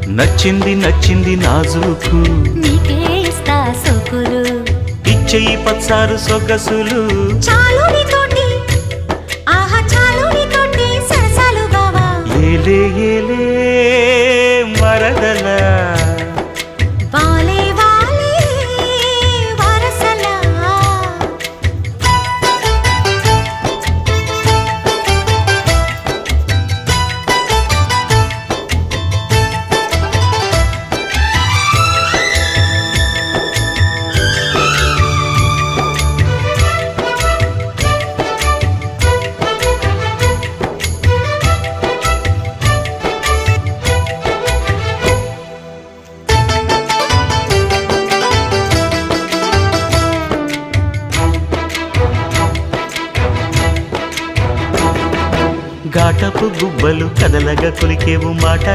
నచ్చింది నచ్చింది నాజూకు నీకే ఇస్తా సోకులు ఇచ్చేయి పచ్చారు సొగసులు చాలు నీతోటి ఆహా చాలు నీతోటి సరసాలు బావా ఏలే ఏలే మరదల వాలే వాలే వరసలా ఘాటపు గుబ్బలు కదలగా కొలికేవు మాట